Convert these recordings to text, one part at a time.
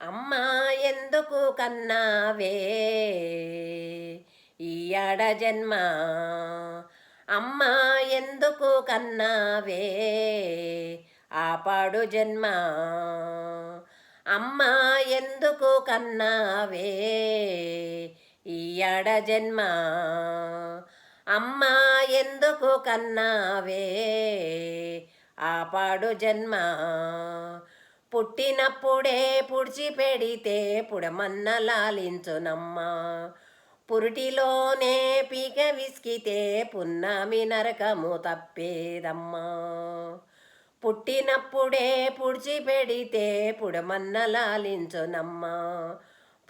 అమ్మా ఎందుకు కన్నావే ఈ ఆడ జన్మ. అమ్మా ఎందుకు కన్నావే ఆపాడు జన్మ. అమ్మా ఎందుకు కన్నావే ఈ ఆడ జన్మ. అమ్మా ఎందుకు కన్నావే ఆపాడు జన్మ. పుట్టినప్పుడే పుడిచిపెడితే పుడమన్న లాలించునమ్మా. పురిటిలోనే పీక విసికితే పున్నామి నరకము తప్పేదమ్మా. పుట్టినప్పుడే పుడిచిపెడితే పుడమన్న లాలించునమ్మా.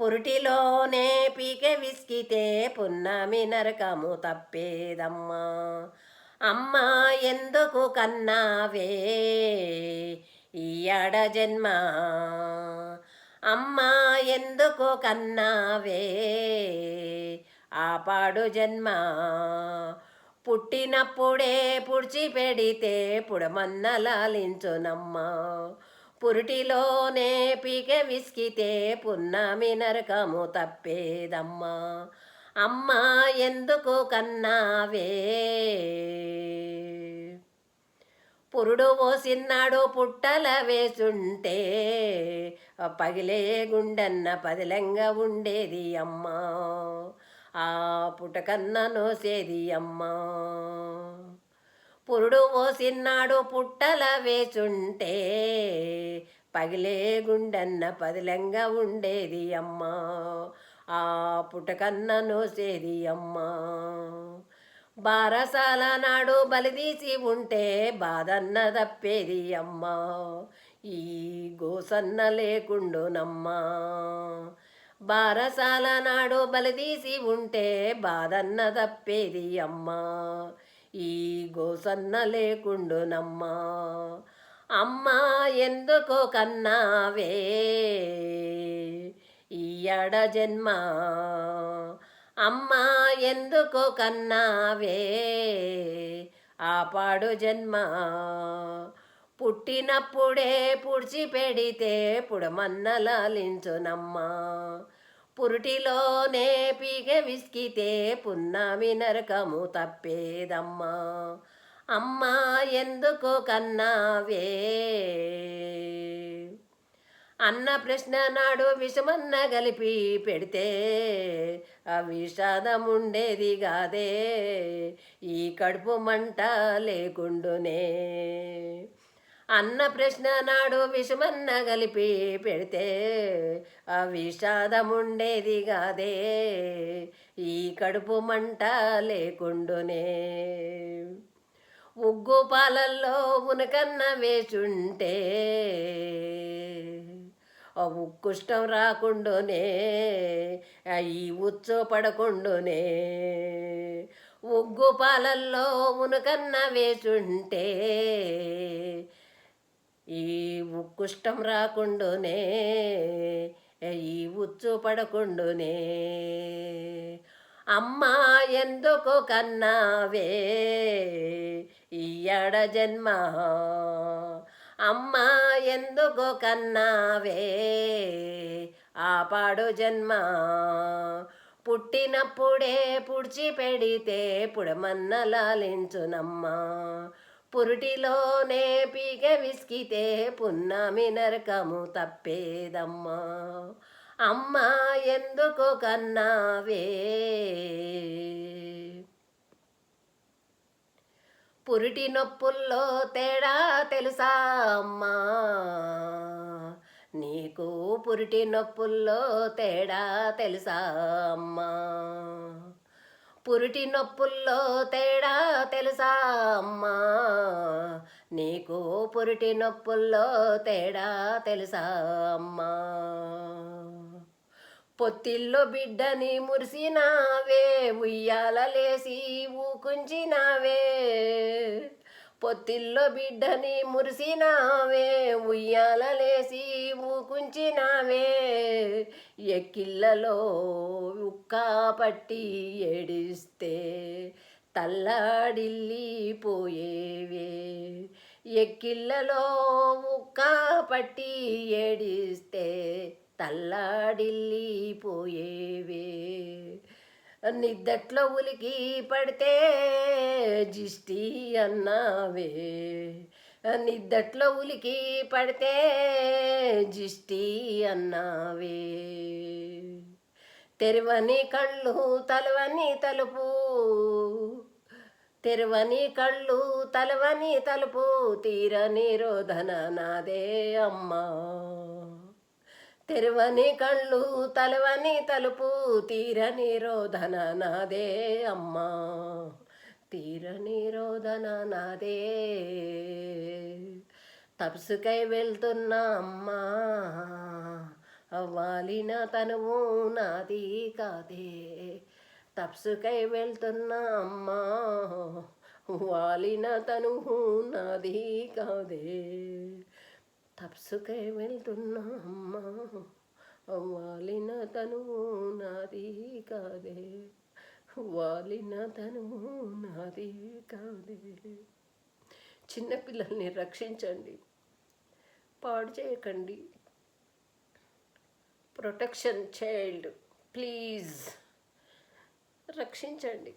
పురిటిలోనే పీక విసికితే పున్నామి నరకము తప్పేదమ్మా. అమ్మా ఎందుకు కన్నావే ఈ ఆడ జన్మ. అమ్మా ఎందుకు కన్నావే ఆపాడు జన్మ. పుట్టినప్పుడే పుడిచిపెడితే పుడమన్న లాలించునమ్మా. పురిటిలోనే పీక విసికితే పున్నామి నరకము తప్పేదమ్మా. అమ్మా ఎందుకు కన్నావే. పురుడు పోసిన్నాడు పుట్టల వేసుంటే పగిలే గుండెన్న పదిలంగా ఉండేది అమ్మా. ఆ పుటకన్న నోసేది అమ్మా. పురుడు పోసిన్నాడు పుట్టల వేసుంటే పగిలే గుండెన్న పదిలంగా ఉండేది అమ్మా. ఆ పుటకన్న నోసేది అమ్మా. బారసాల నాడు బలిదీసి ఉంటే బాధన్న తప్పేది అమ్మా. ఈ గోసన్న లేకుండునమ్మా. బారసాల నాడు బలిదీసి ఉంటే బాధన్న తప్పేది అమ్మా. ఈ గోసన్న లేకుండునమ్మా. అమ్మా ఎందుకో కన్నావే ఈ ఆడ జన్మ. అమ్మా ఎందుకో కన్నావే ఆపాడు జన్మ. పుట్టినప్పుడే పుడిచిపెడితే పుడమన్న లాలించునమ్మా. పురిటిలోనే పీక విసికితే పున్నామి నరకము తప్పేదమ్మా. అమ్మా ఎందుకో కన్నావే. అన్న ప్రశ్న నాడు విషమన్న కలిపి పెడితే ఆ విషాదముండేది కాదే ఈ కడుపు మంట లేకుండునే. అన్న ప్రశ్న నాడు విషమన్న కలిపి పెడితే ఆ విషాదముండేది కాదే ఈ కడుపు మంట లేకుండునే. ఉగ్గు పాలల్లో ఉనకన్న వేచుంటే ఉక్కుష్టం రాకుండునే ఈ ఉచ్చు పడకుండునే. ఉగ్గు పాలల్లో ఉనకన్న వేచుంటే ఈ ఉక్కుష్టం రాకుండునే ఈ ఉచ్చు పడకుండునే. అమ్మా ఎందుకు కన్నావే ఈ ఆడ జన్మ. అమ్మా ఎందుకు కన్నావే ఆపాడు జన్మ. పుట్టినప్పుడే పుడిచిపెడితే పుడమన్న లాలించునమ్మా. పురిటిలోనే పీక విసికితే పున్నామి నరకము తప్పేదమ్మా. అమ్మా ఎందుకు కన్నావే. పురిటి నొప్పుల్లో తేడా తెలుసా అమ్మా. నీకు పురిటి నొప్పుల్లో తేడా తెలుసా అమ్మా. పురిటి నొప్పుల్లో తేడా తెలుసా అమ్మా. నీకు పురిటి నొప్పుల్లో తేడా తెలుసా అమ్మా. పొత్తిల్లో బిడ్డని మురిసినావే ఉయ్యాలలేసి ఊకుంచినావే. పొత్తిల్లో బిడ్డని మురిసినావే ఉయ్యాలలేసి ఊకుంచినావే. ఎక్కిళ్ళలో ఉక్కా పట్టి ఏడిస్తే తల్లాడిల్లిపోయేవే. ఎక్కిళ్ళలో ఉక్కా పట్టి ఏడిస్తే తల్లాడిల్లిపోయేవే. నిద్దట్లో ఉలికి పడితే జిష్టి అన్నావే. నిద్దట్లో ఉలికి పడితే జిష్టి అన్నావే. తెరవని కళ్ళు తలవని తలుపు, తెరవని కళ్ళు తలవని తలుపు, తీరని రోదన నాదే అమ్మా. తెరవని కళ్ళు తలవని తలుపు, తీరని రోదన నాదే అమ్మా. తీరని రోదన నాదే. తపసుకై వెళ్తున్నా అమ్మా, అవ్వాలిన తనువు నాది కాదే. తపసుకై వెళ్తున్నా అమ్మా, వాలిన తనువు నాది కాదే. తపసుకై వెళ్తున్నా అమ్మా, వాలిన తనువు నాది కాదే. వాలిన తనువు నాది కాదే. చిన్నపిల్లల్ని రక్షించండి, పాడు చేయకండి. ప్రొటెక్షన్ చైల్డ్, ప్లీజ్ రక్షించండి.